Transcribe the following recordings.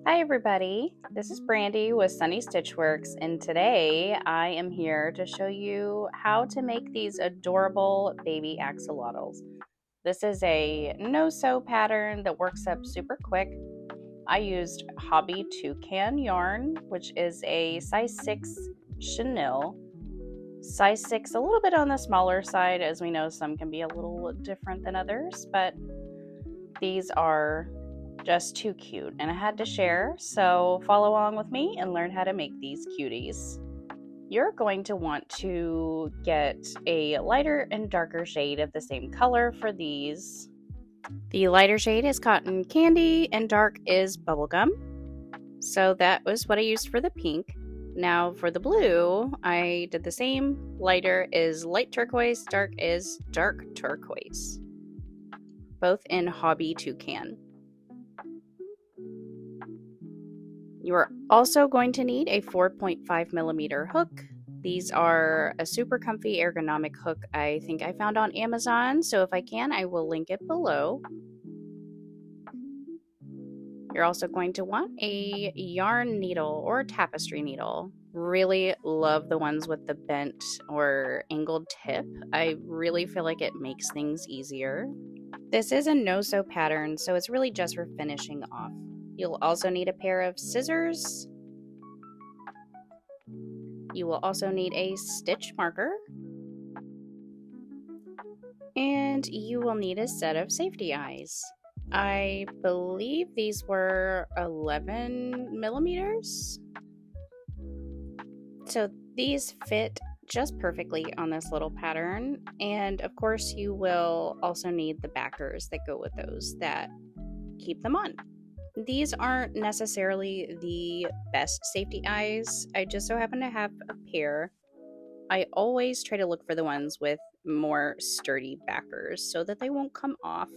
Hi everybody, this is Brandy with Sunny Stitchworks, and today I am here to show you how to make these adorable baby axolotls. This is a no-sew pattern that works up super quick. I used Hobbii Toucan yarn, which is a size 6 chenille. Size 6 a little bit on the smaller side, as we know some can be a little different than others, but these are just too cute and I had to share, so follow along with me and learn how to make these cuties. You're going to want to get a lighter and darker shade of the same color for these. The lighter shade is cotton candy and dark is bubblegum. So that was what I used for the pink. Now for the blue, I did the same. Lighter is light turquoise, dark is dark turquoise. Both in Hobbii Toucan. You are also going to need a 4.5mm hook. These are a super comfy ergonomic hook I think I found on Amazon, so if I can, I will link it below. You're also going to want a yarn needle or tapestry needle. Really love the ones with the bent or angled tip. I really feel like it makes things easier. This is a no-sew pattern, so it's really just for finishing off. You'll also need a pair of scissors. You will also need a stitch marker. And you will need a set of safety eyes. I believe these were 11mm. So these fit just perfectly on this little pattern. And of course you will also need the backers that go with those that keep them on. These aren't necessarily the best safety eyes. I just so happen to have a pair. I always try to look for the ones with more sturdy backers so that they won't come off,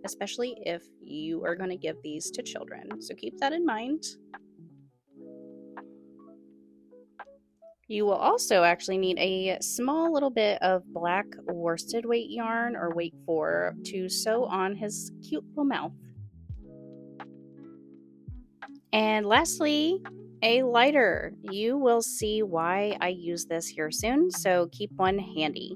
especially if you are going to give these to children. So keep that in mind. You will also actually need a small little bit of black worsted weight yarn or weight 4 to sew on his cute little mouth. And lastly, a lighter. You will see why I use this here soon, so keep one handy.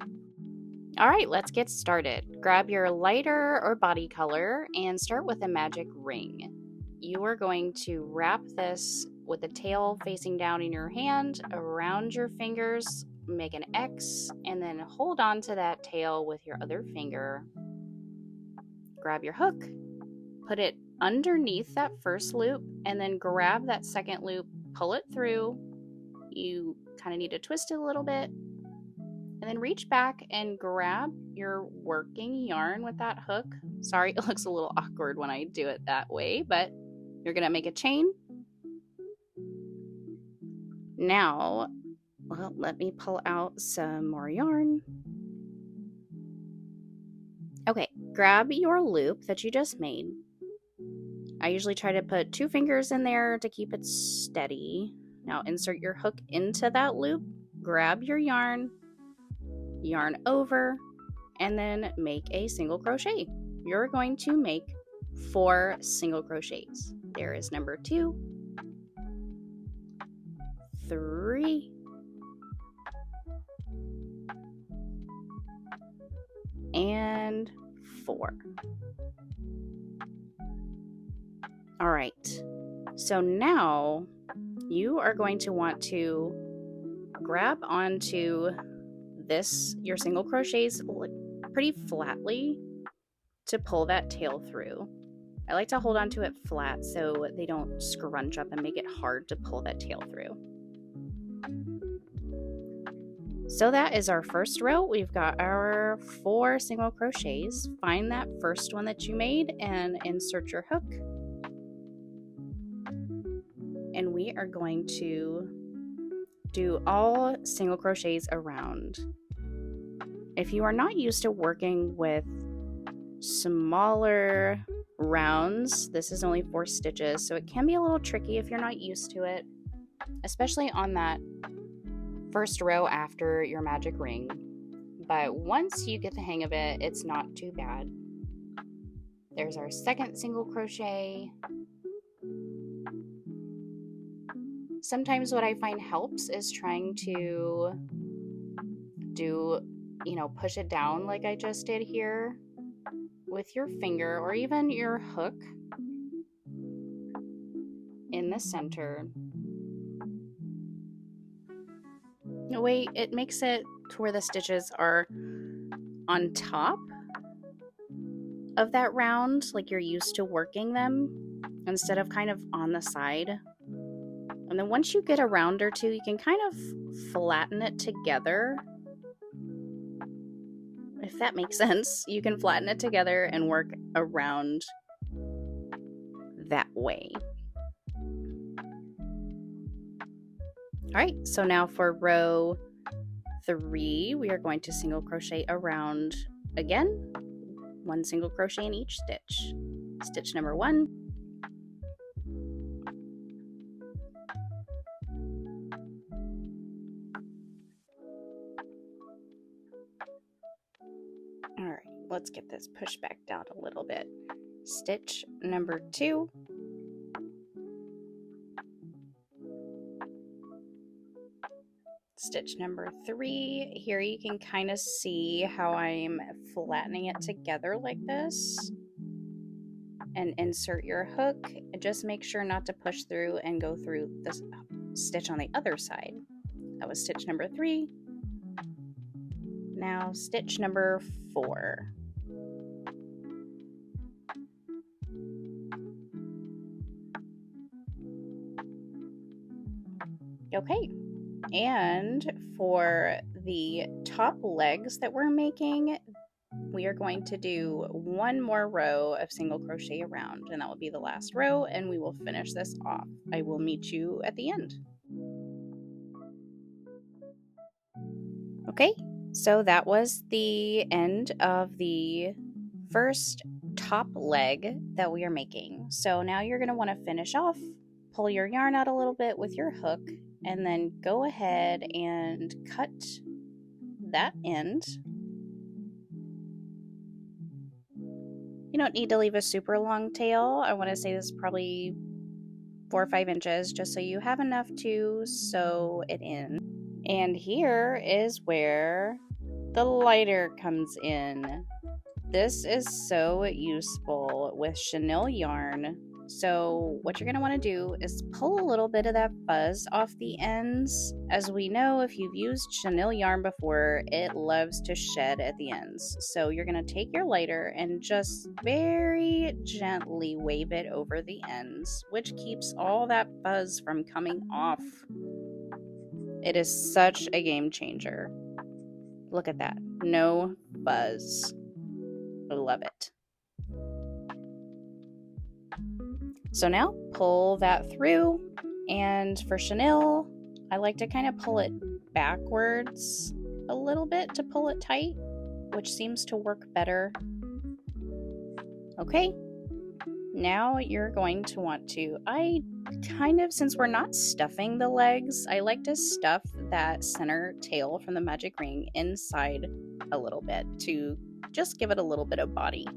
All right, let's get started. Grab your lighter or body color and start with a magic ring. You are going to wrap this with the tail facing down in your hand around your fingers, make an X, and then hold on to that tail with your other finger. Grab your hook, put it underneath that first loop, and then grab that second loop, pull it through. You kind of need to twist it a little bit, and then reach back and grab your working yarn with that hook. Sorry, it looks a little awkward when I do it that way, but you're gonna make a chain. Now, well, let me pull out some more yarn. Okay, grab your loop that you just made. I usually try to put 2 fingers in there to keep it steady. Now insert your hook into that loop, grab your yarn over, and then make a single crochet. You're going to make 4 single crochets. There is number 2, 3, and 4. All right, so now you are going to want to grab onto this, your single crochets, pretty flatly to pull that tail through. I like to hold onto it flat so they don't scrunch up and make it hard to pull that tail through. So that is our first row. We've got our 4 single crochets. Find that first one that you made and insert your hook. And we are going to do all single crochets around. If you are not used to working with smaller rounds, this is only 4 stitches, so it can be a little tricky if you're not used to it, especially on that first row after your magic ring. But once you get the hang of it, it's not too bad. There's our second single crochet. Sometimes what I find helps is trying to do, push it down like I just did here with your finger or even your hook in the center. No, wait, it makes it to where the stitches are on top of that round, like you're used to working them, instead of kind of on the side. And then once you get a round or two, you can kind of flatten it together. If that makes sense, you can flatten it together and work around that way. All right, so now for row 3, we are going to single crochet around again, 1 single crochet in each stitch. Stitch number 1. All right, let's get this pushed back down a little bit. Stitch number 2. Stitch number 3. Here you can kind of see how I'm flattening it together like this. And insert your hook. Just make sure not to push through and go through this stitch on the other side. That was stitch number 3. Now stitch number 4. Okay. And for the top legs that we're making, we are going to do 1 more row of single crochet around, and that will be the last row, and we will finish this off. I will meet you at the end. Okay, so that was the end of the first top leg that we are making. So now you're going to want to finish off, pull your yarn out a little bit with your hook, and then go ahead and cut that end. You don't need to leave a super long tail. I want to say this is probably 4 or 5 inches, just so you have enough to sew it in. And here is where the lighter comes in. This is so useful with chenille yarn. So what you're going to want to do is pull a little bit of that fuzz off the ends. As we know, if you've used chenille yarn before, it loves to shed at the ends. So you're going to take your lighter and just very gently wave it over the ends, which keeps all that fuzz from coming off. It is such a game changer. Look at that. No fuzz. I love it. So now pull that through, and for chenille, I like to kind of pull it backwards a little bit to pull it tight, which seems to work better. Okay, now you're going to want to, since we're not stuffing the legs, I like to stuff that center tail from the magic ring inside a little bit to just give it a little bit of body.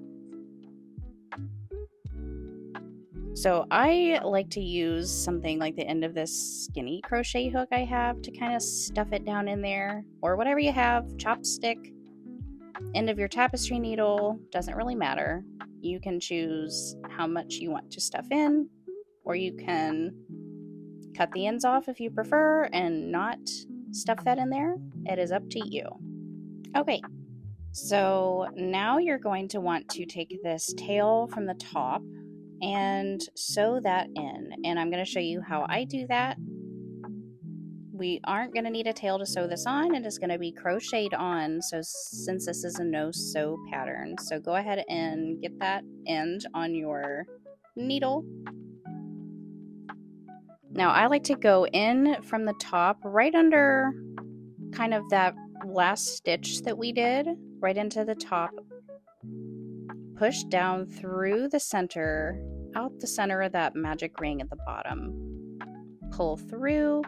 So I like to use something like the end of this skinny crochet hook I have to kind of stuff it down in there, or whatever you have, chopstick, end of your tapestry needle, doesn't really matter. You can choose how much you want to stuff in, or you can cut the ends off if you prefer and not stuff that in there. It is up to you. Okay, so now you're going to want to take this tail from the top and sew that in, and I'm going to show you how I do that. We aren't going to need a tail to sew this on. It is going to be crocheted on, so since this is a no sew pattern, so go ahead and get that end on your needle. Now I like to go in from the top right under kind of that last stitch that we did, right into the top, push down through the center, out the center of that magic ring at the bottom. Pull through.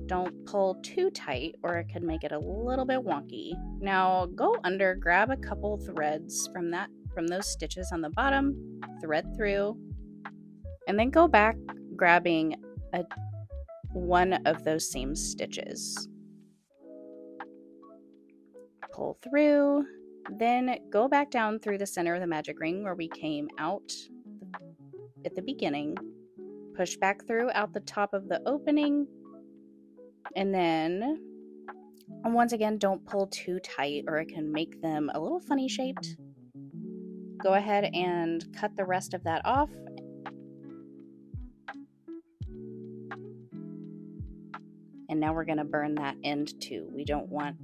Don't pull too tight or it could make it a little bit wonky. Now go under, grab a couple threads from those stitches on the bottom, thread through, and then go back grabbing a one of those same stitches. Pull through, then go back down through the center of the magic ring where we came out at the beginning. Push back through out the top of the opening, and then once again, don't pull too tight or it can make them a little funny shaped. Go ahead and cut the rest of that off. And now we're going to burn that end too. We don't want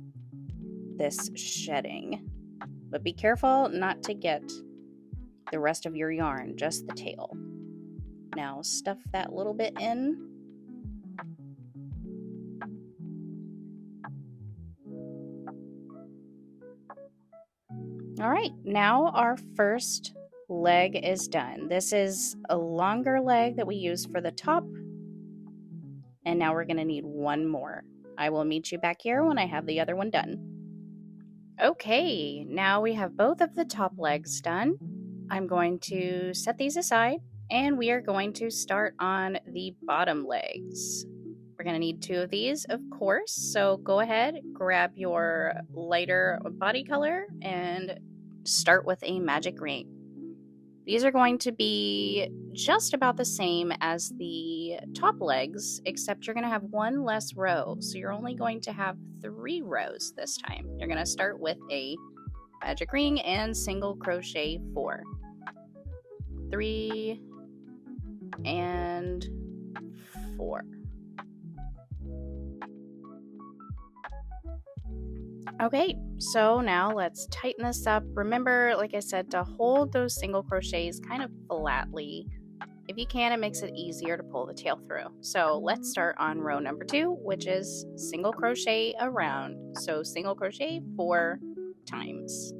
this shedding. But be careful not to get the rest of your yarn, just the tail. Now stuff that little bit in. All right, now our first leg is done. This is a longer leg that we use for the top. And now we're going to need one more. I will meet you back here when I have the other one done. Okay, now we have both of the top legs done. I'm going to set these aside and we are going to start on the bottom legs. We're going to need 2 of these, of course, so go ahead, grab your lighter body color and start with a magic ring. These are going to be just about the same as the top legs, except you're going to have 1 less row, so you're only going to have 3 rows this time. You're going to start with a magic ring and single crochet 4. 3 and 4. Okay, so now let's tighten this up. Remember, like I said, to hold those single crochets kind of flatly. If you can, it makes it easier to pull the tail through. So let's start on row number 2, which is single crochet around. So single crochet 4 times.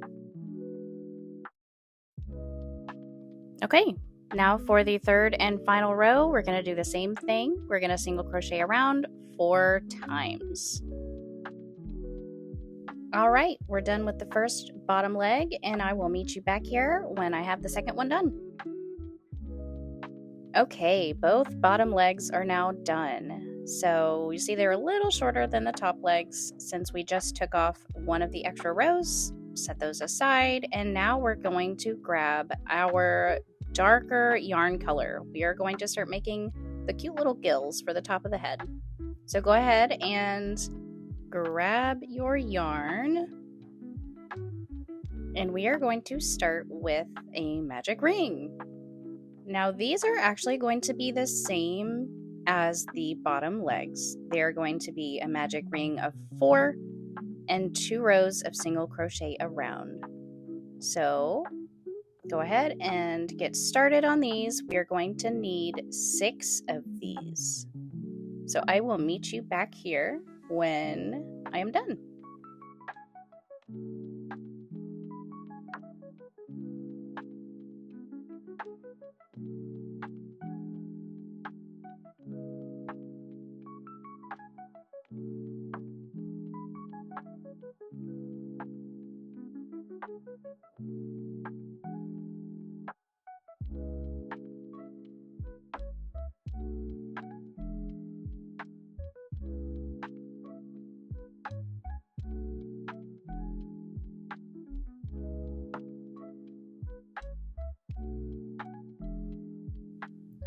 Okay, now for the third and final row, we're going to do the same thing. We're going to single crochet around 4 times. All right, we're done with the first bottom leg, and I will meet you back here when I have the second one done. Okay, both bottom legs are now done. So you see they're a little shorter than the top legs since we just took off one of the extra rows. Set those aside, and now we're going to grab our darker yarn color. We are going to start making the cute little gills for the top of the head. So go ahead and grab your yarn, and we are going to start with a magic ring. Now these are actually going to be the same as the bottom legs. They're going to be a magic ring of 4 and 2 rows of single crochet around. So go ahead and get started on these. We are going to need 6 of these. So I will meet you back here when I am done.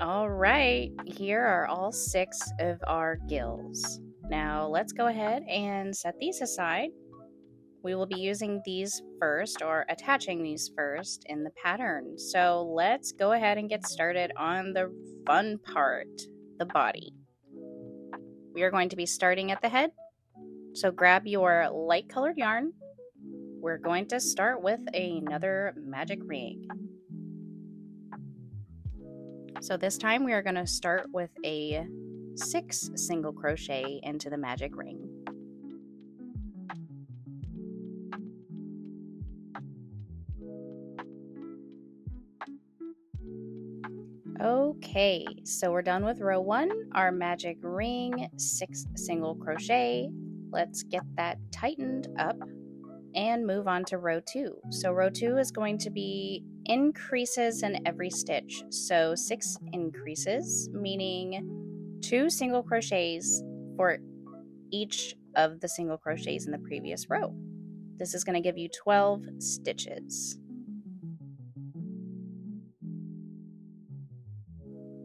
All right, here are all 6 of our gills. Now let's go ahead and set these aside. We will be using these first, or attaching these first in the pattern. So let's go ahead and get started on the fun part, the body. We are going to be starting at the head. So grab your light colored yarn. We're going to start with another magic ring. So this time we are going to start with a 6 single crochet into the magic ring. Okay, so we're done with row 1, our magic ring, 6 single crochet. Let's get that tightened up and move on to row 2. So row 2 is going to be increases in every stitch. So 6 increases, meaning 2 single crochets for each of the single crochets in the previous row. This is going to give you 12 stitches.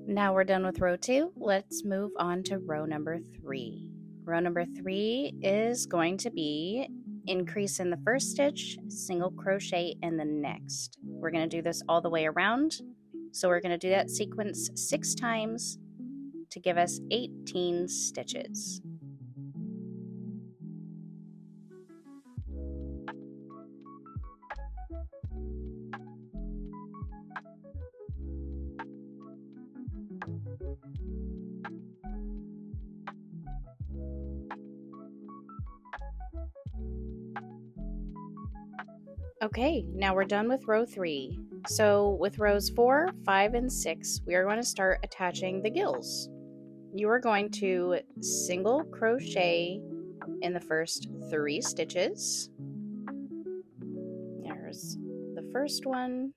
Now we're done with row 2. Let's move on to row number 3. Row number 3 is going to be increase in the first stitch, single crochet in the next. We're going to do this all the way around. So we're going to do that sequence 6 times to give us 18 stitches. Okay, now we're done with row 3. So with rows 4, 5, and 6, we are going to start attaching the gills. You are going to single crochet in the first 3 stitches. There's the first one.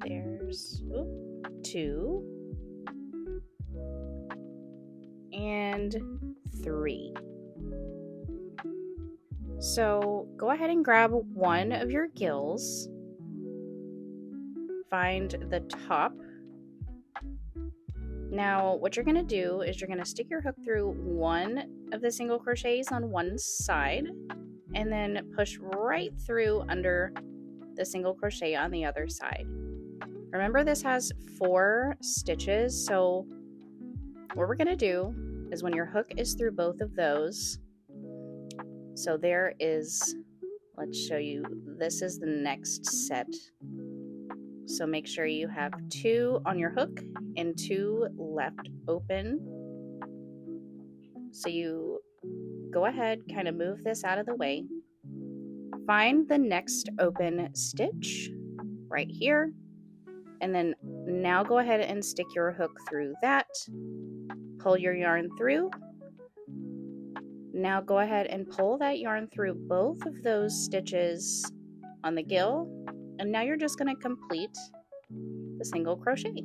There's 2. And 3. So go ahead and grab one of your gills, find the top. Now what you're going to do is you're going to stick your hook through one of the single crochets on one side and then push right through under the single crochet on the other side. Remember, this has 4 stitches, so what we're going to do is when your hook is through both of those, so there is, let's show you, this is the next set. So make sure you have 2 on your hook and 2 left open. So you go ahead, kind of move this out of the way. Find the next open stitch right here. And then now go ahead and stick your hook through that. Pull your yarn through. Now go ahead and pull that yarn through both of those stitches on the gill. And now you're just going to complete the single crochet.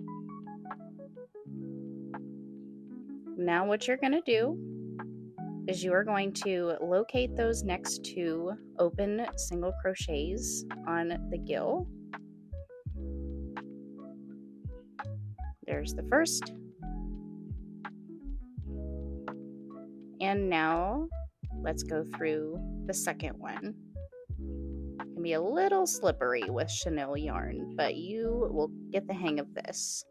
Now what you're going to do is you are going to locate those next 2 open single crochets on the gill. There's the first. And now let's go through the second one. It can be a little slippery with chenille yarn, but you will get the hang of this.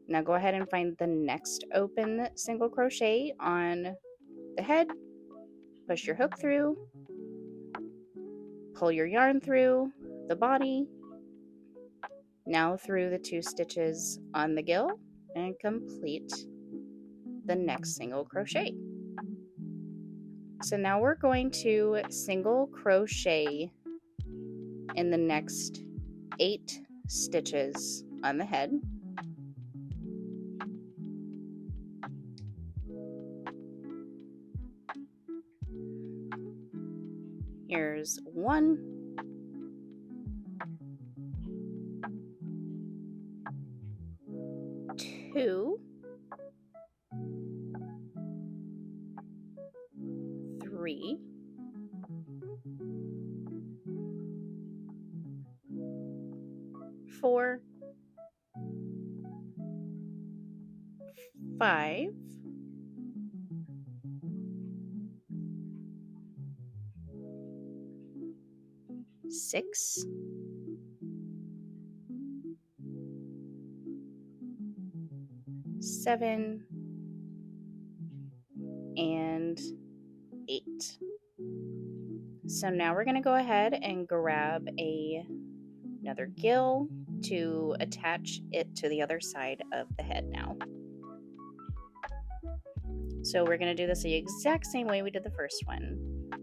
Now go ahead and find the next open single crochet on the head. Push your hook through. Pull your yarn through the body. Now through the 2 stitches on the gill and complete the next single crochet. So now we're going to single crochet in the next 8 stitches on the head. Here's 1, 2, 3, 4, 5, 6, 7, and 8. So now we're going to go ahead and grab another gill to attach it to the other side of the head now. So we're going to do this the exact same way we did the first one.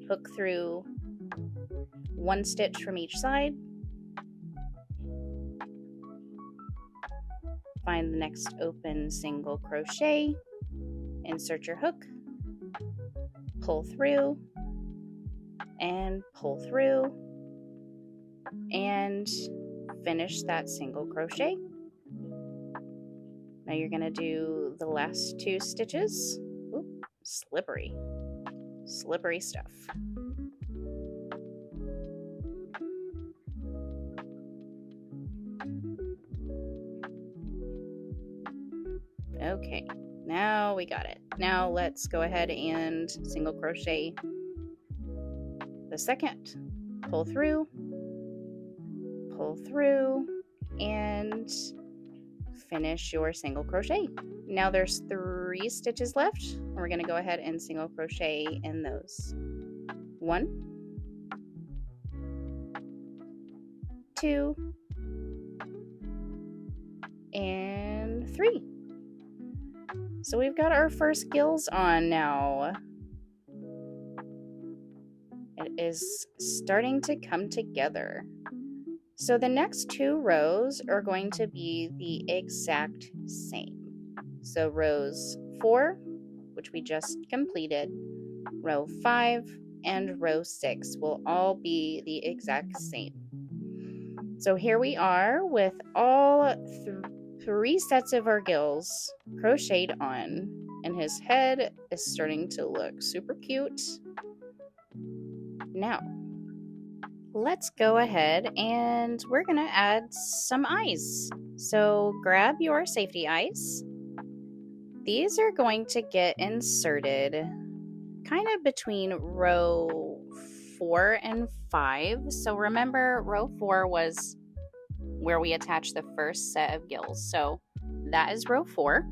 Hook through 1 stitch from each side. Find the next open single crochet. Insert your hook. Pull through and pull through. and finish that single crochet. Now you're going to do the last 2 stitches. Oop, slippery stuff. Okay, now we got it. Now let's go ahead and single crochet the second. Pull through, and finish your single crochet. Now there's 3 stitches left. We're going to go ahead and single crochet in those. 1, 2, and 3. So we've got our first gills on now. It is starting to come together. So the next 2 rows are going to be the exact same. So rows 4, which we just completed, row 5, and row 6 will all be the exact same. So here we are with all 3 sets of our gills crocheted on, and his head is starting to look super cute. Now, let's go ahead and we're going to add some eyes. So grab your safety eyes. These are going to get inserted kind of between row 4 and 5. So remember, row 4 was where we attached the first set of gills. So that is row 4.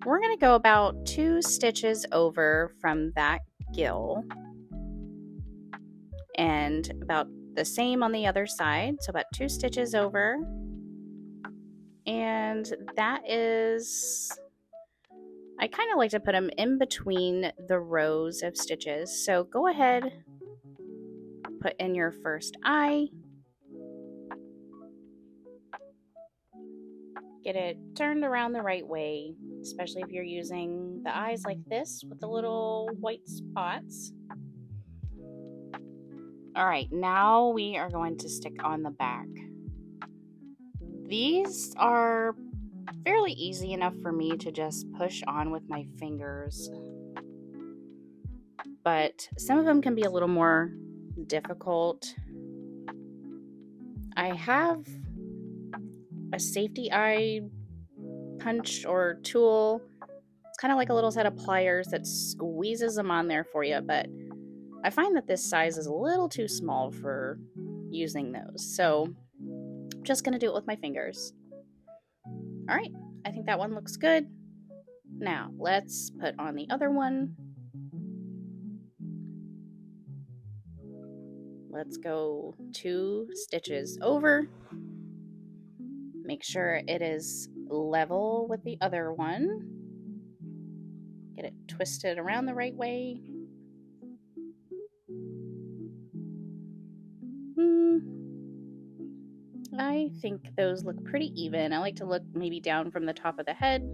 We're going to go about 2 stitches over from that gill, and about the same on the other side, so about 2 stitches over. And that is, I kind of like to put them in between the rows of stitches. So go ahead, put in your first eye, get it turned around the right way, especially if you're using the eyes like this with the little white spots. All right, now we are going to stick on the back. These are fairly easy enough for me to just push on with my fingers, but some of them can be a little more difficult. I have a safety eye punch or tool. It's kind of like a little set of pliers that squeezes them on there for you, but I find that this size is a little too small for using those, so I'm just going to do it with my fingers. All right, I think that one looks good. Now, let's put on the other one. Let's go 2 stitches over. Make sure it is level with the other one. Get it twisted around the right way. I think those look pretty even. I like to look maybe down from the top of the head,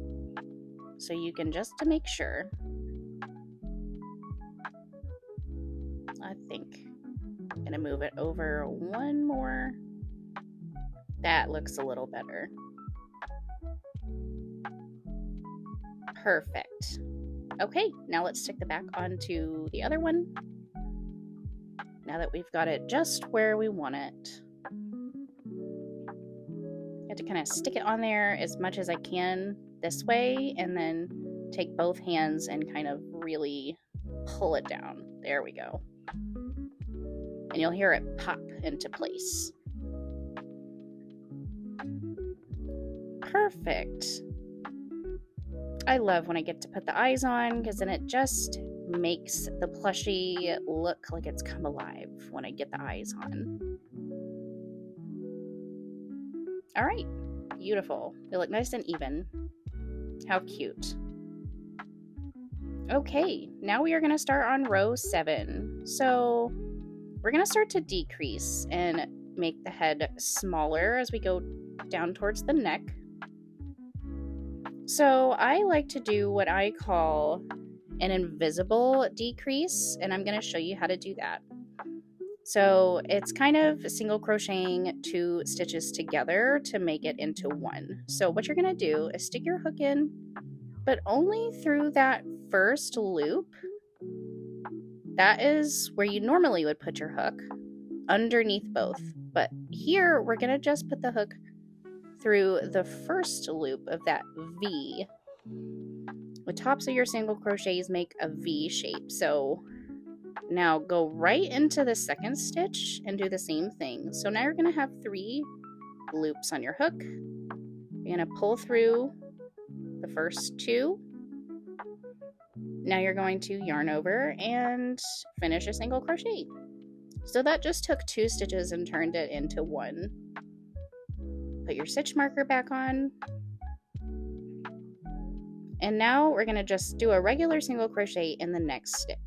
so you can just to make sure. I think I'm gonna move it over 1 more. That looks a little better. Perfect. Okay, now let's stick the back onto the other one. Now that we've got it just where we want it. I have to kind of stick it on there as much as I can this way, and then take both hands and kind of really pull it down. There we go. And you'll hear it pop into place. Perfect. I love when I get to put the eyes on, because then it just makes the plushie look like it's come alive when I get the eyes on. All right, beautiful. They look nice and even. How cute. Okay, now we are going to start on row 7. So we're going to start to decrease and make the head smaller as we go down towards the neck. So I like to do what I call an invisible decrease, and I'm going to show you how to do that. So it's kind of single crocheting 2 stitches together to make it into one. So what you're going to do is stick your hook in, but only through that first loop. That is where you normally would put your hook, underneath both. But here we're going to just put the hook through the first loop of that V. The tops of your single crochets make a V shape. So now go right into the second stitch and do the same thing. So now you're going to have 3 loops on your hook. You're going to pull through the first 2. Now you're going to yarn over and finish a single crochet. So that just took 2 stitches and turned it into 1. Put your stitch marker back on. And now we're going to just do a regular single crochet in the next stitch.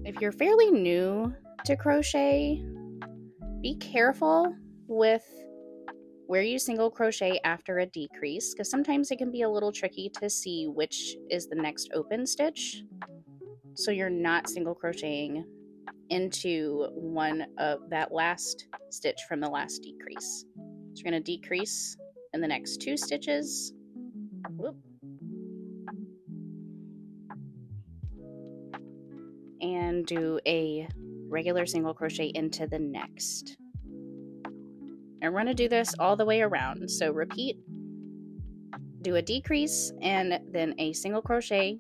If you're fairly new to crochet, be careful with where you single crochet after a decrease, because sometimes it can be a little tricky to see which is the next open stitch. So you're not single crocheting into one of that last stitch from the last decrease. So you're going to decrease in the next 2 stitches. Whoop. And do a regular single crochet into the next. And we're going to do this all the way around. So repeat, do a decrease and then a single crochet,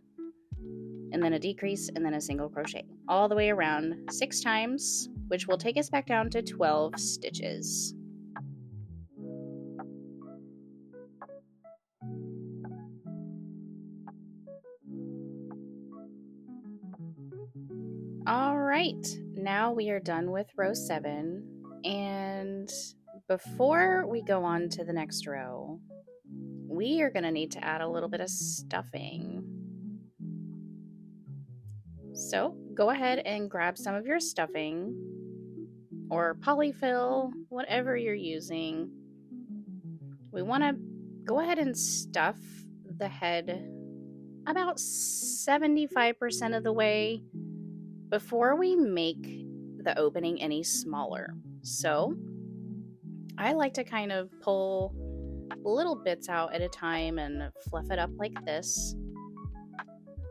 and then a decrease and then a single crochet, all the way around 6 times, which will take us back down to 12 stitches. All right, now we are done with row 7, and before we go on to the next row, we are going to need to add a little bit of stuffing. So go ahead and grab some of your stuffing or polyfill, whatever you're using. We want to go ahead and stuff the head about 75% of the way before we make the opening any smaller. So I like to kind of pull little bits out at a time and fluff it up like this.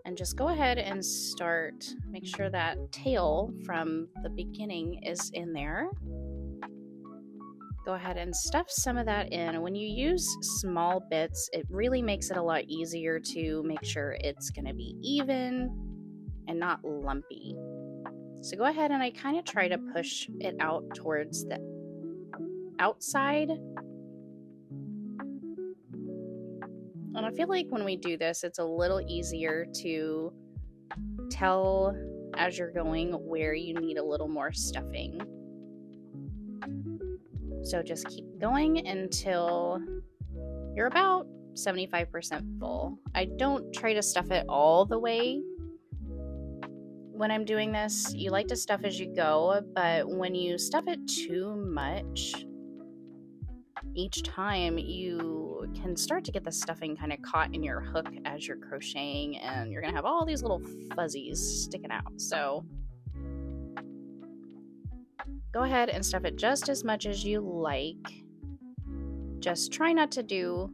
And just go ahead and start, make sure that tail from the beginning is in there. Go ahead and stuff some of that in. When you use small bits, it really makes it a lot easier to make sure it's going to be even and not lumpy. So go ahead and I kind of try to push it out towards the outside. And I feel like when we do this, it's a little easier to tell as you're going where you need a little more stuffing. So just keep going until you're about 75% full. I don't try to stuff it all the way. When I'm doing this, you like to stuff as you go, but when you stuff it too much each time, you can start to get the stuffing kind of caught in your hook as you're crocheting, and you're gonna have all these little fuzzies sticking out. So go ahead and stuff it just as much as you like. Just try not to do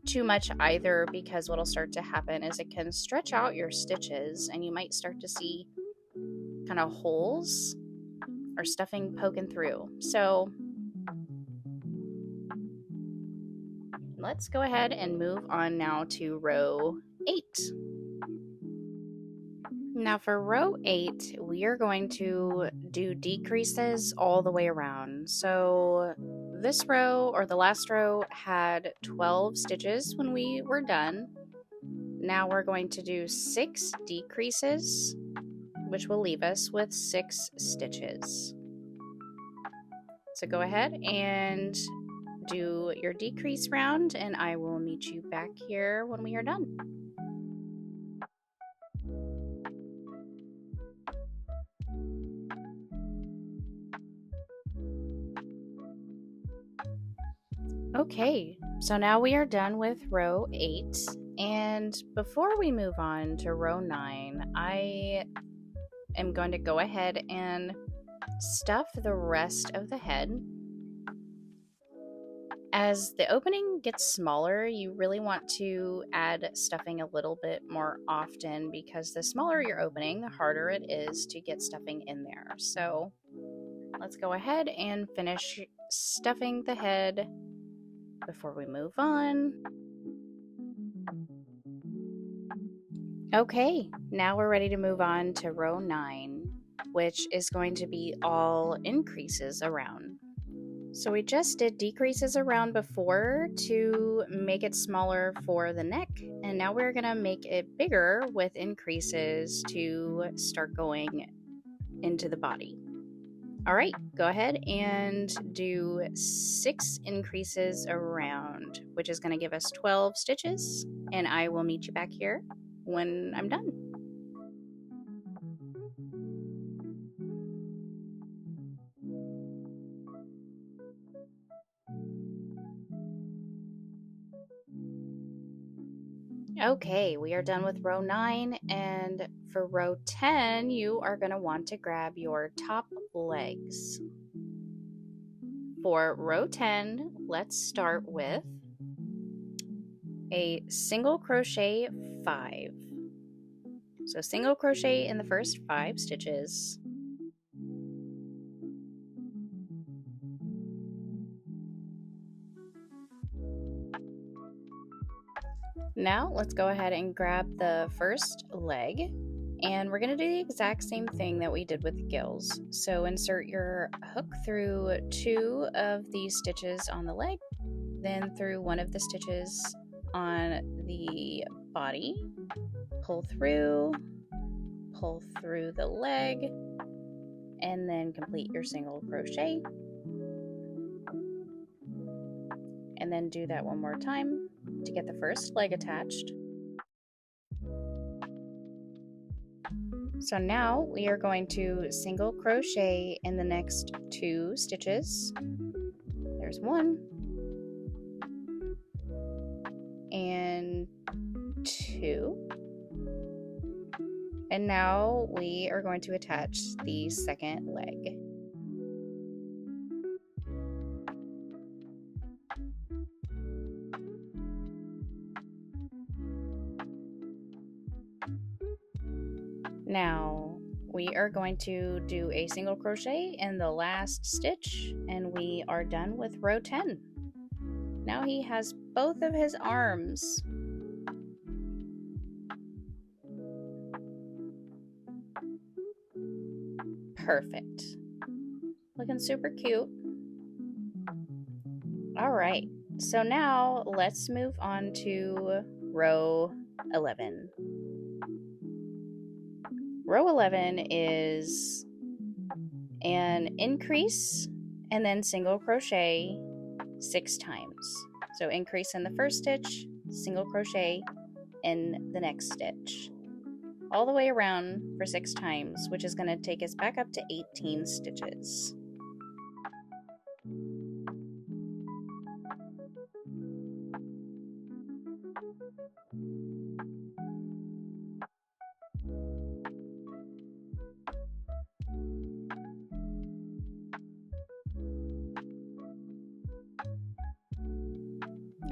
too much either, because what'll start to happen is it can stretch out your stitches and you might start to see kind of holes or stuffing poking through. So let's go ahead and move on now to row 8. Now for row 8, we are going to do decreases all the way around. So this row, or the last row, had 12 stitches when we were done. Now we're going to do 6 decreases, which will leave us with 6 stitches. So go ahead and do your decrease round, and I will meet you back here when we are done. Okay, so now we are done with row 8, and before we move on to row 9, I am going to go ahead and stuff the rest of the head. As the opening gets smaller, you really want to add stuffing a little bit more often, because the smaller your opening, the harder it is to get stuffing in there. So let's go ahead and finish stuffing the head before we move on. Okay, now we're ready to move on to row 9, which is going to be all increases around. So we just did decreases around before to make it smaller for the neck, and now we're going to make it bigger with increases to start going into the body. All right, go ahead and do 6 increases around, which is going to give us 12 stitches, and I will meet you back here when I'm done. Okay, we are done with row 9, and for row 10, you are going to want to grab your top legs. For row 10, let's start with a single crochet 5. So single crochet in the first 5 stitches. Now let's go ahead and grab the first leg, and we're going to do the exact same thing that we did with Gills. So insert your hook through 2 of these stitches on the leg, then through 1 of the stitches on the body, pull through the leg, and then complete your single crochet. And then do that one more time to get the first leg attached. So now we are going to single crochet in the next 2 stitches. There's 1 and 2. And now we are going to attach the second leg. Now we are going to do a single crochet in the last stitch, and we are done with row 10. Now he has both of his arms. Perfect. Looking super cute. All right, so now let's move on to row 11. Row 11 is an increase and then single crochet 6 times. So increase in the first stitch, single crochet in the next stitch, all the way around for 6 times, which is going to take us back up to 18 stitches.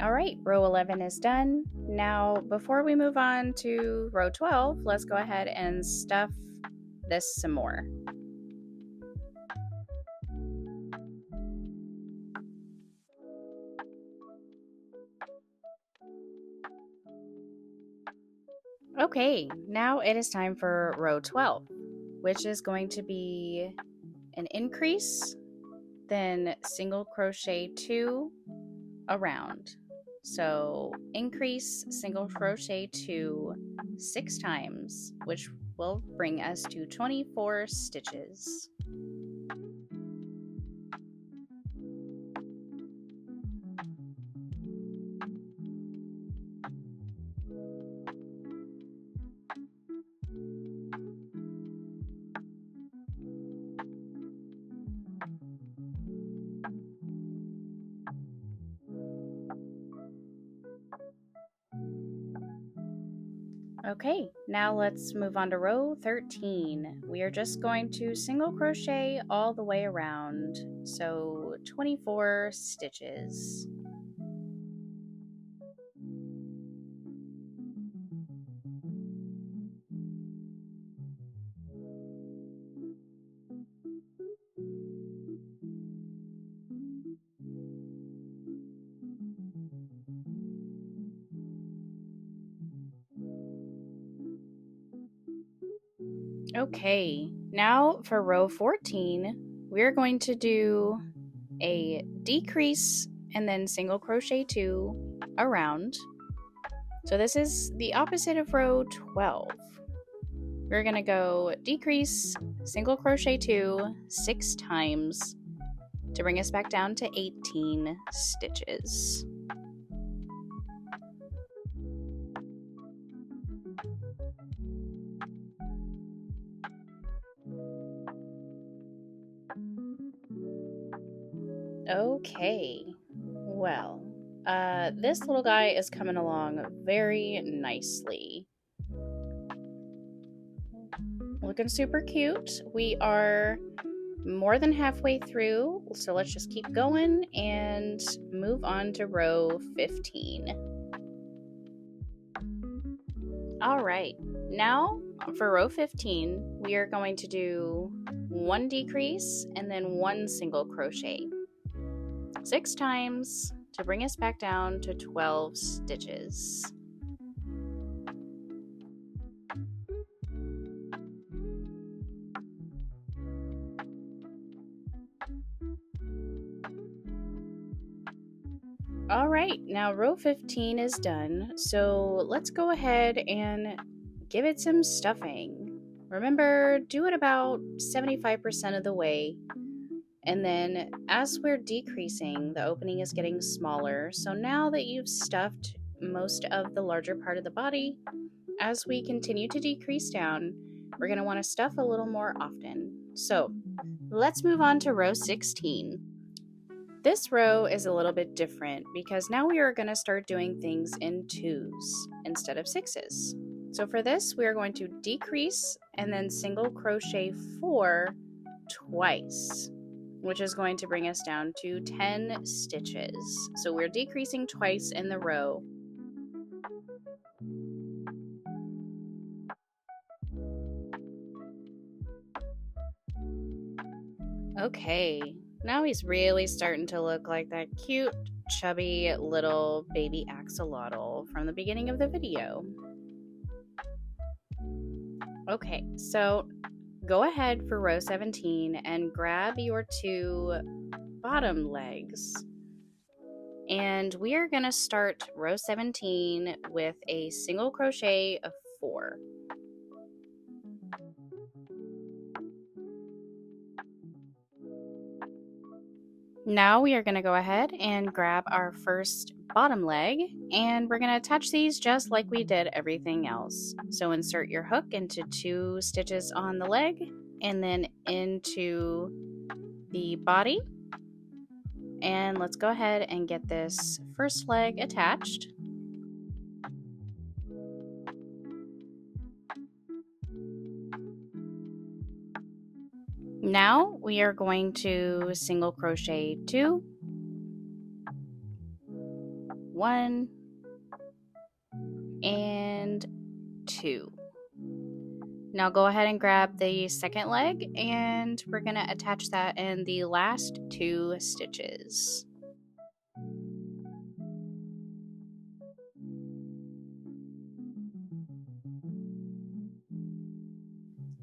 All right, row 11 is done. Now, before we move on to row 12, let's go ahead and stuff this some more. Okay, now it is time for row 12, which is going to be an increase, then single crochet 2 around. So increase, single crochet 2 6 times, which will bring us to 24 stitches. Okay, now let's move on to row 13. We are just going to single crochet all the way around, so 24 stitches. Okay, now for row 14, we're going to do a decrease and then single crochet 2 around. So this is the opposite of row 12. We're going to go decrease, single crochet 2 6 times to bring us back down to 18 stitches. Okay, well, this little guy is coming along very nicely. Looking super cute. We are more than halfway through, so let's just keep going and move on to row 15. All right, now for row 15, we are going to do 1 decrease and then 1 single crochet 6 times to bring us back down to 12 stitches. All right, now row 15 is done, so let's go ahead and give it some stuffing. Remember, do it about 75% of the way, and then as we're decreasing, the opening is getting smaller. So now that you've stuffed most of the larger part of the body, as we continue to decrease down, we're going to want to stuff a little more often. So let's move on to row 16. This row is a little bit different because now we are going to start doing things in 2s instead of 6s. So for this, we are going to decrease and then single crochet 4 twice, which is going to bring us down to 10 stitches. So we're decreasing twice in the row. Okay, now he's really starting to look like that cute, chubby little baby axolotl from the beginning of the video. Okay, so go ahead for row 17 and grab your 2 bottom legs. And we are going to start row 17 with a single crochet of 4. Now we are going to go ahead and grab our first bottom leg, and we're going to attach these just like we did everything else. So insert your hook into 2 stitches on the leg and then into the body. And let's go ahead and get this first leg attached. Now we are going to single crochet 2, 1, and 2. Now go ahead and grab the second leg, and we're going to attach that in the last 2 stitches.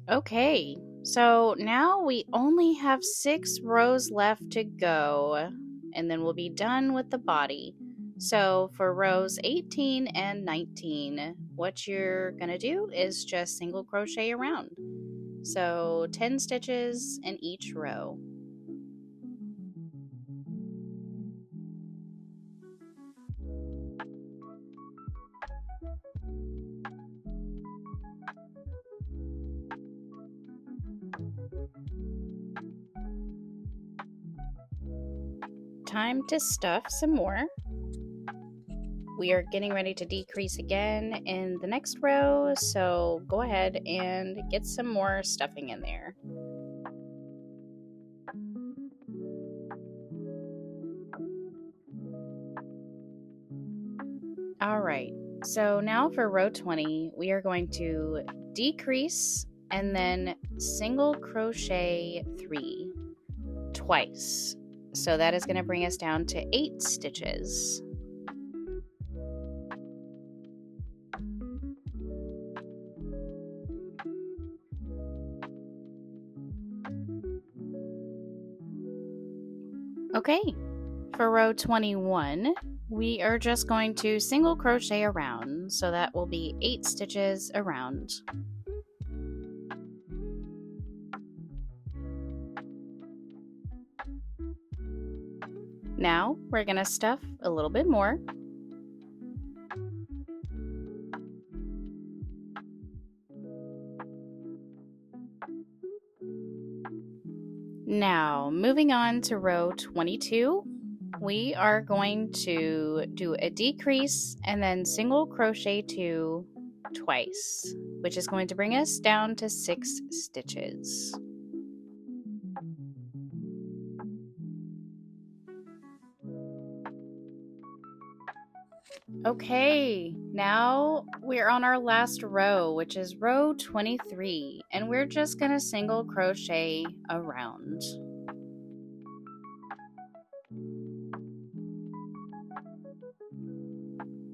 Okay, so now we only have 6 rows left to go, and then we'll be done with the body. So for rows 18 and 19, what you're going to do is just single crochet around. So 10 stitches in each row. Time to stuff some more. We are getting ready to decrease again in the next row, so go ahead and get some more stuffing in there. All right, so now for row 20, we are going to decrease and then single crochet 3 twice. So that is going to bring us down to 8 stitches. Okay, for row 21, we are just going to single crochet around, so that will be 8 stitches around. Now we're going to stuff a little bit more. Now, moving on to row 22, we are going to do a decrease and then single crochet 2 twice, which is going to bring us down to 6 stitches. Okay, now we're on our last row, which is row 23, and we're just going to single crochet around.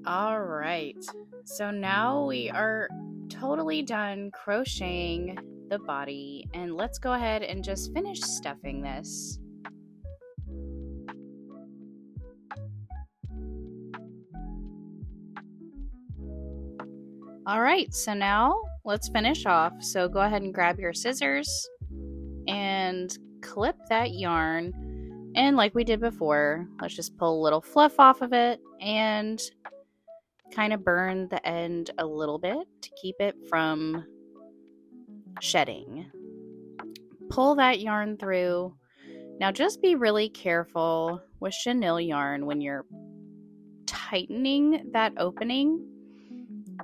All right, so now we are totally done crocheting the body, and let's go ahead and just finish stuffing this. All right, so now let's finish off. So go ahead and grab your scissors and clip that yarn. And like we did before, let's just pull a little fluff off of it and kind of burn the end a little bit to keep it from shedding. Pull that yarn through. Now just be really careful with chenille yarn when you're tightening that opening.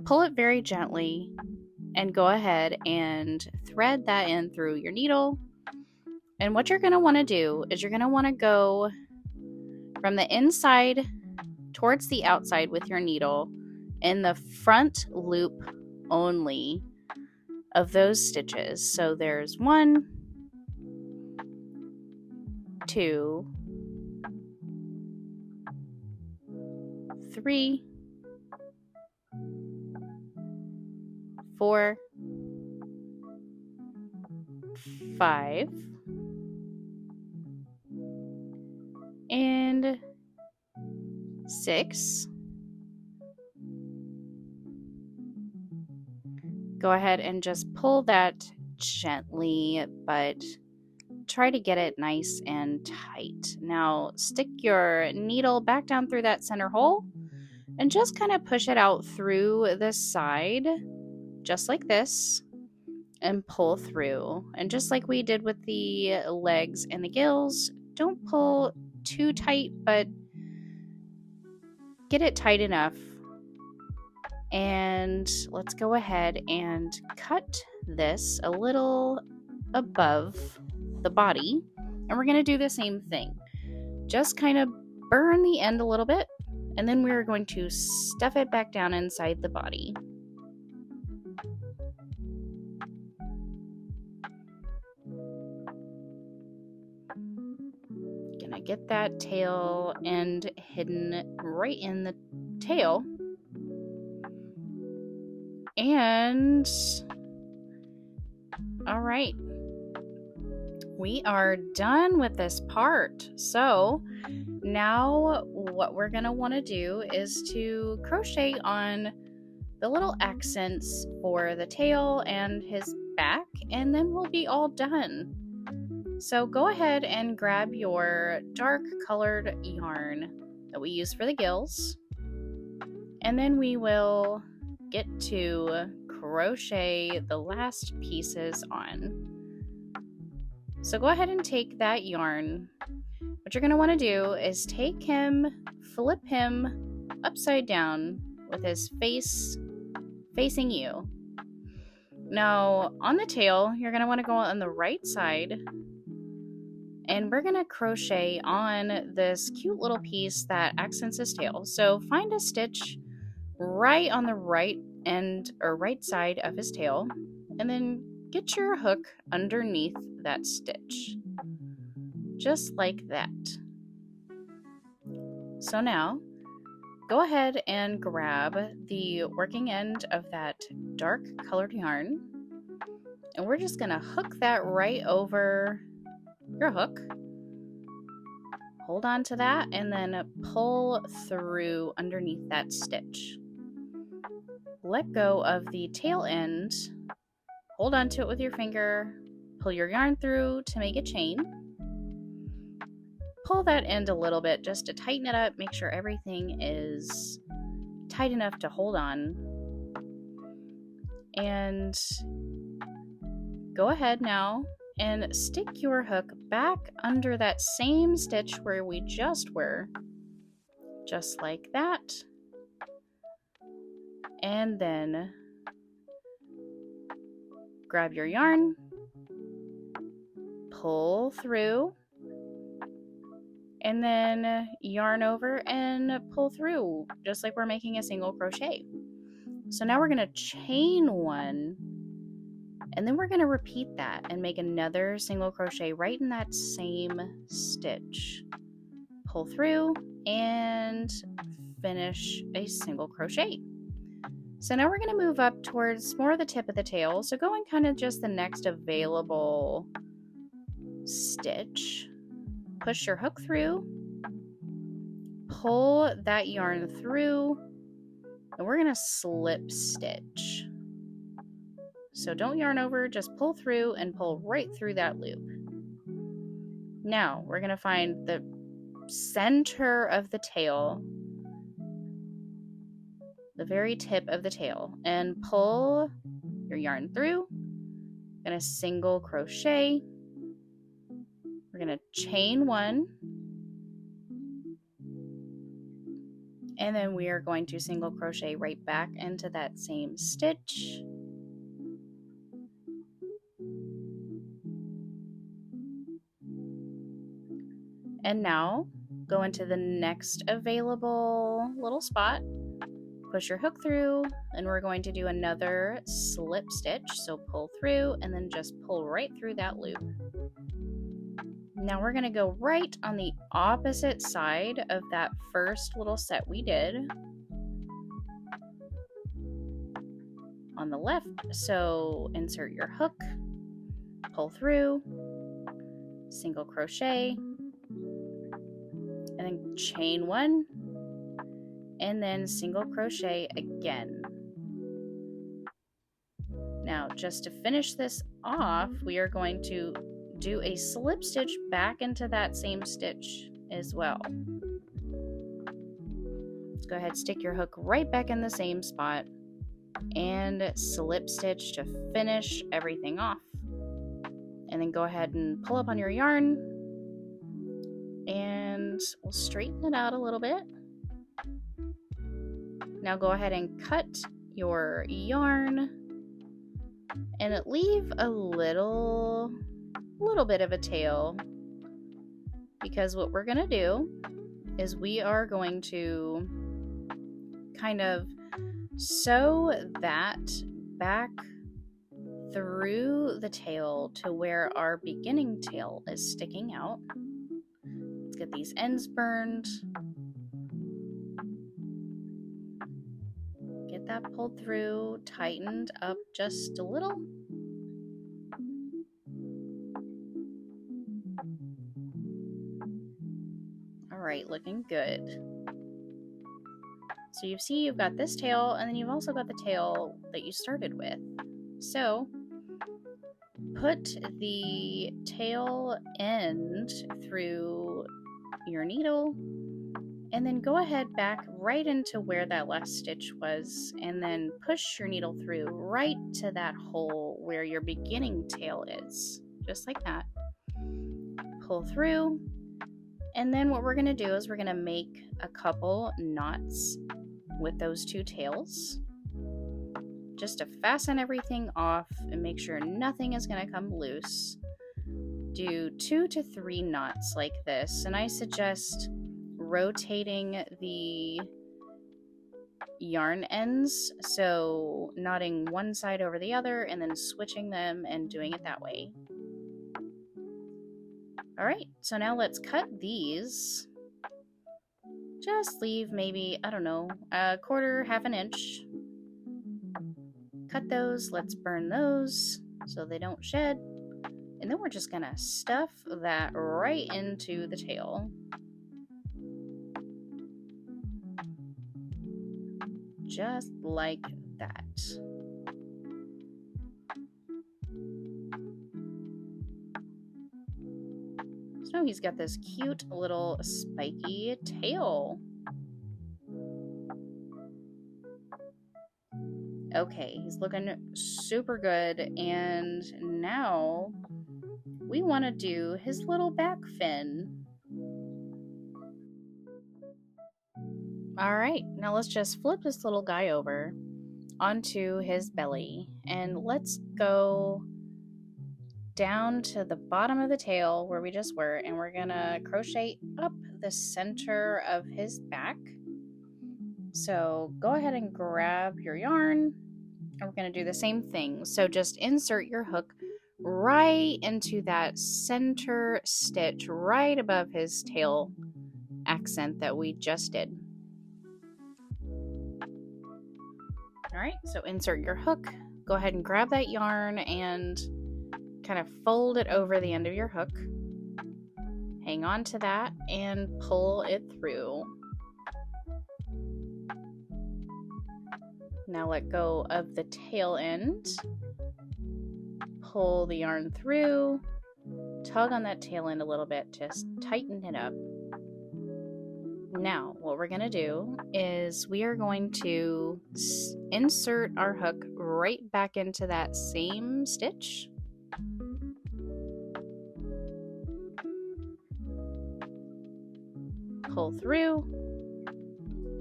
Pull it very gently and go ahead and thread that in through your needle. And what you're going to want to do is you're going to want to go from the inside towards the outside with your needle in the front loop only of those stitches. So there's 1, 2, 3, 4, 5, and 6. Go ahead and just pull that gently, but try to get it nice and tight. Now stick your needle back down through that center hole and just kind of push it out through the side, just like this, and pull through. And just like we did with the legs and the gills, don't pull too tight, but get it tight enough. And let's go ahead and cut this a little above the body. And we're going to do the same thing. Just kind of burn the end a little bit, and then we're going to stuff it back down inside the body. Gonna get that tail end hidden right in the tail. And all right, we are done with this part. So now what we're going to want to do is to crochet on the little accents for the tail and his back, and then we'll be all done. So go ahead and grab your dark colored yarn that we use for the gills, and then we will get to crochet the last pieces on. So go ahead and take that yarn. What you're going to want to do is take him, flip him upside down with his face facing you. Now, on the tail, you're going to want to go on the right side, and we're going to crochet on this cute little piece that accents his tail. So find a stitch right on the right end or right side of his tail, and then get your hook underneath that stitch, just like that. So now, go ahead and grab the working end of that dark colored yarn, and we're just going to hook that right over your hook. Hold on to that and then pull through underneath that stitch. Let go of the tail end, hold on to it with your finger, pull your yarn through to make a chain. Pull that end a little bit just to tighten it up, make sure everything is tight enough to hold on. And go ahead now and stick your hook back under that same stitch where we just were, just like that. And then grab your yarn, pull through, and then yarn over and pull through, just like we're making a single crochet. So now we're going to chain one, and then we're going to repeat that and make another single crochet right in that same stitch. Pull through and finish a single crochet. So now we're going to move up towards more of the tip of the tail. So go in kind of just the next available stitch. Push your hook through, pull that yarn through, and we're going to slip stitch. So don't yarn over, just pull through and pull right through that loop. Now we're going to find the center of the tail, the very tip of the tail, and pull your yarn through. Going to single crochet. We're going to chain one, and then we are going to single crochet right back into that same stitch. And now go into the next available little spot, push your hook through, and we're going to do another slip stitch. So pull through and then just pull right through that loop. Now we're going to go right on the opposite side of that first little set we did on the left. So insert your hook, pull through, single crochet, and then chain one, and then single crochet again. Now, just to finish this off, we are going to do a slip stitch back into that same stitch as well. Let's go ahead, stick your hook right back in the same spot and slip stitch to finish everything off. And then go ahead and pull up on your yarn, and we'll straighten it out a little bit. Now go ahead and cut your yarn and leave a little bit of a tail, because what we're going to do is we are going to kind of sew that back through the tail to where our beginning tail is sticking out. Let's get these ends burned. Get that pulled through, tightened up just a little. All right, looking good. So you see you've got this tail, and then you've also got the tail that you started with. So put the tail end through your needle, and then go ahead back right into where that last stitch was, and then push your needle through right to that hole where your beginning tail is, just like that. Pull through, and then what we're going to do is we're going to make a couple knots with those two tails, just to fasten everything off and make sure nothing is going to come loose. Do 2 to 3 knots like this, and I suggest rotating the yarn ends, so knotting one side over the other and then switching them and doing it that way. Alright, so now let's cut these. Just leave maybe, I don't know, a quarter, half an inch. Cut those, let's burn those so they don't shed. And then we're just gonna stuff that right into the tail. Just like that. So he's got this cute little spiky tail. Okay, he's looking super good, and now we want to do his little back fin. Alright, now let's just flip this little guy over onto his belly, and let's go down to the bottom of the tail where we just were, and we're gonna crochet up the center of his back. So go ahead and grab your yarn, and we're gonna do the same thing. So just insert your hook right into that center stitch right above his tail accent that we just did. Alright, so insert your hook, go ahead and grab that yarn and kind of fold it over the end of your hook. Hang on to that and pull it through. Now let go of the tail end. Pull the yarn through. Tug on that tail end a little bit, just tighten it up. Now, what we're going to do is we are going to insert our hook right back into that same stitch. Pull through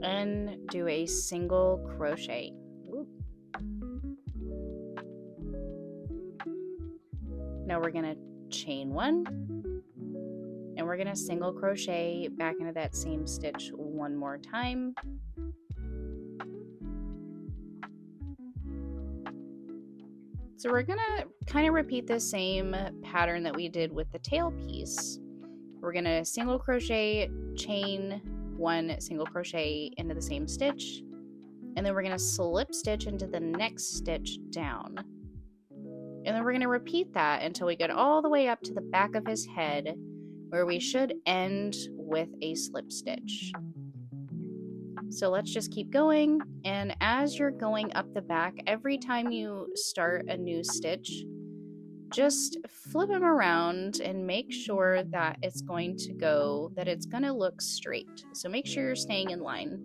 and do a single crochet. Ooh. Now we're going to chain one, and we're going to single crochet back into that same stitch one more time. So we're going to kind of repeat the same pattern that we did with the tail piece. We're going to single crochet, chain one, single crochet into the same stitch, and then we're going to slip stitch into the next stitch down. And then we're going to repeat that until we get all the way up to the back of his head, where we should end with a slip stitch. So let's just keep going, and as you're going up the back, every time you start a new stitch, just flip them around and make sure that it's going to look straight. So make sure you're staying in line.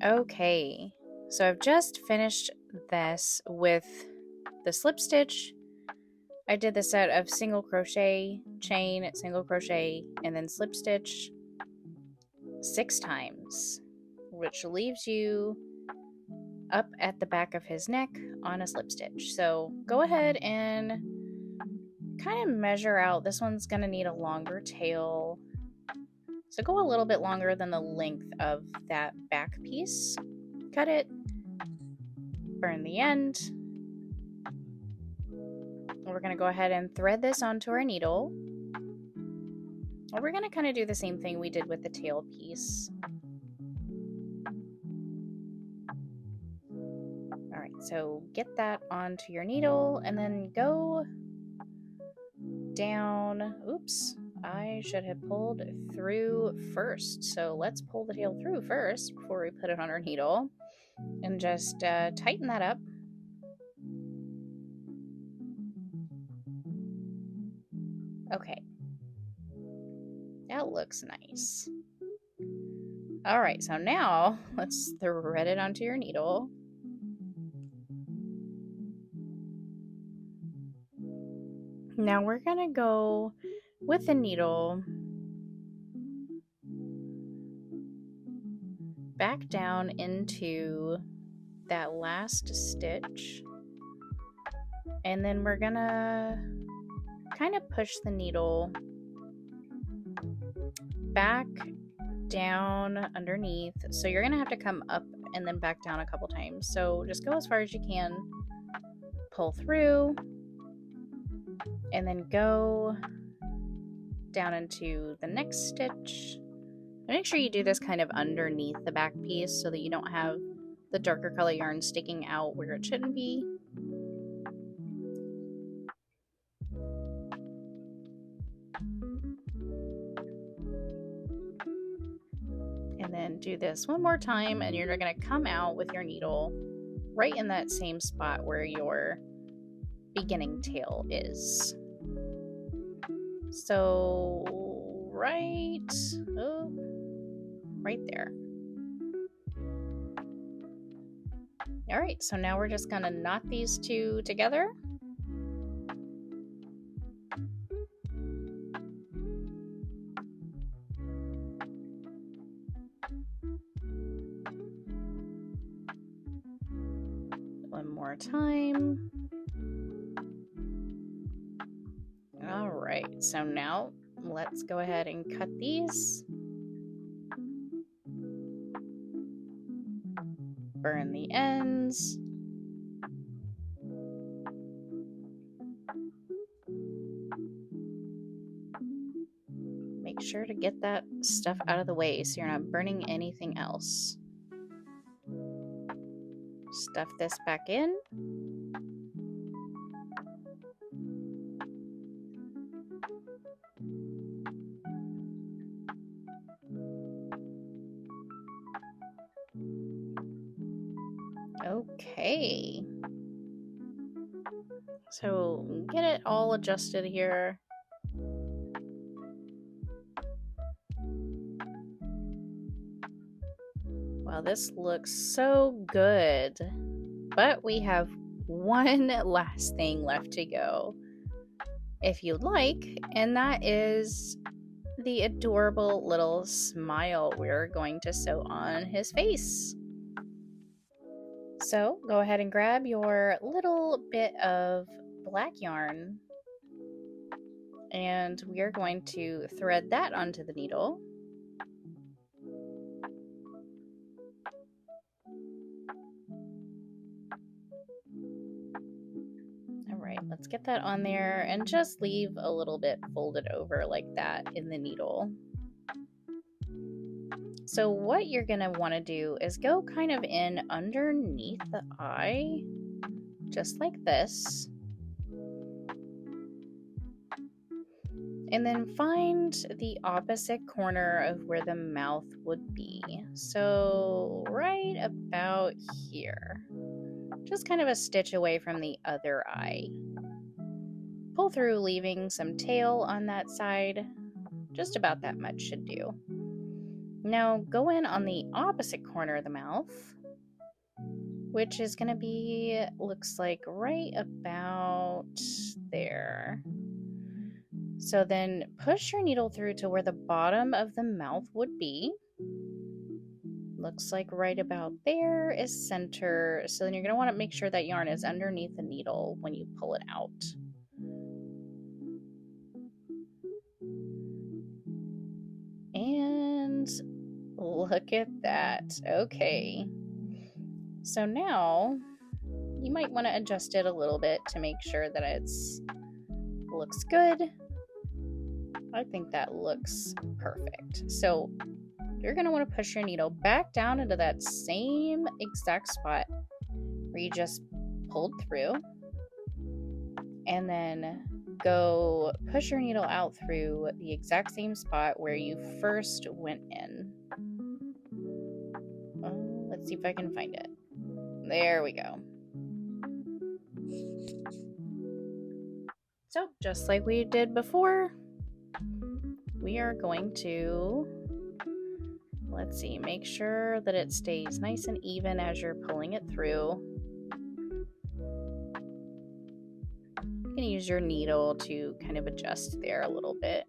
Okay, so I've just finished this with the slip stitch. I did the set of single crochet, chain, single crochet, and then slip stitch 6 times, which leaves you up at the back of his neck on a slip stitch. So go ahead and kind of measure out. This one's going to need a longer tail. So go a little bit longer than the length of that back piece. Cut it, burn the end. We're going to go ahead and thread this onto our needle. And we're going to kind of do the same thing we did with the tail piece. Alright, So get that onto your needle and then go down. Oops, I should have pulled through first. So let's pull the tail through first before we put it on our needle and just tighten that up. Okay, that looks nice. All right, so now let's thread it onto your needle. Now we're gonna go with the needle back down into that last stitch, and then we're gonna kind of push the needle back down underneath. So you're gonna have to come up and then back down a couple times. So just go as far as you can, pull through, and then go down into the next stitch. And make sure you do this kind of underneath the back piece so that you don't have the darker color yarn sticking out where it shouldn't be. And then do this one more time, and you're going to come out with your needle right in that same spot where your beginning tail is. So right there. All right, so now we're just going to knot these two together. One more time. All right, so now let's go ahead and cut these. Burn the ends. Make sure to get that stuff out of the way so you're not burning anything else. Stuff this back in. Okay. So get it all adjusted here. Wow, this looks so good. But we have one last thing left to go, if you'd like, and that is the adorable little smile we're going to sew on his face. So go ahead and grab your little bit of black yarn, and we are going to thread that onto the needle. Let's get that on there and just leave a little bit folded over like that in the needle. So what you're going to want to do is go kind of in underneath the eye, just like this. And then find the opposite corner of where the mouth would be. So right about here. Just kind of a stitch away from the other eye. Pull through, leaving some tail on that side. Just about that much should do. Now go in on the opposite corner of the mouth, which is going to be, looks like right about there. So then push your needle through to where the bottom of the mouth would be. Looks like right about there is center. So then you're going to want to make sure that yarn is underneath the needle when you pull it out. And look at that. Okay. So now you might want to adjust it a little bit to make sure that it's looks good. I think that looks perfect. So you're going to want to push your needle back down into that same exact spot where you just pulled through, and then go push your needle out through the exact same spot where you first went in. Let's see if I can find it. There we go. So just like we did before, we are going to, let's see, make sure that it stays nice and even as you're pulling it through. You can use your needle to kind of adjust there a little bit.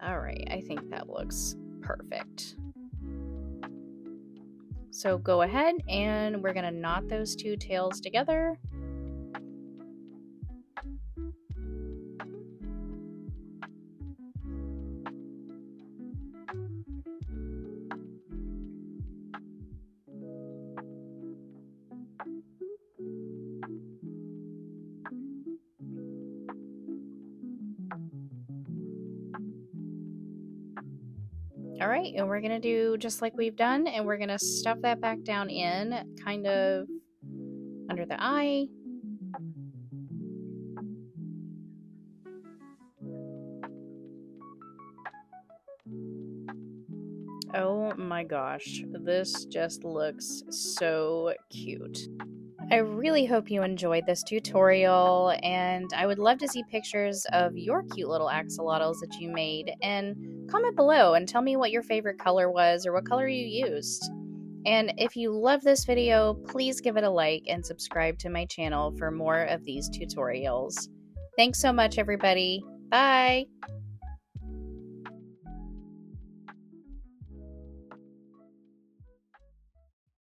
All right, I think that looks perfect. So go ahead and we're going to knot those two tails together. All right, and we're going to do just like we've done, and we're going to stuff that back down in, kind of under the eye. Oh my gosh, this just looks so cute. I really hope you enjoyed this tutorial, and I would love to see pictures of your cute little axolotls that you made, and comment below and tell me what your favorite color was or what color you used. And if you love this video, please give it a like and subscribe to my channel for more of these tutorials. Thanks so much, everybody. Bye!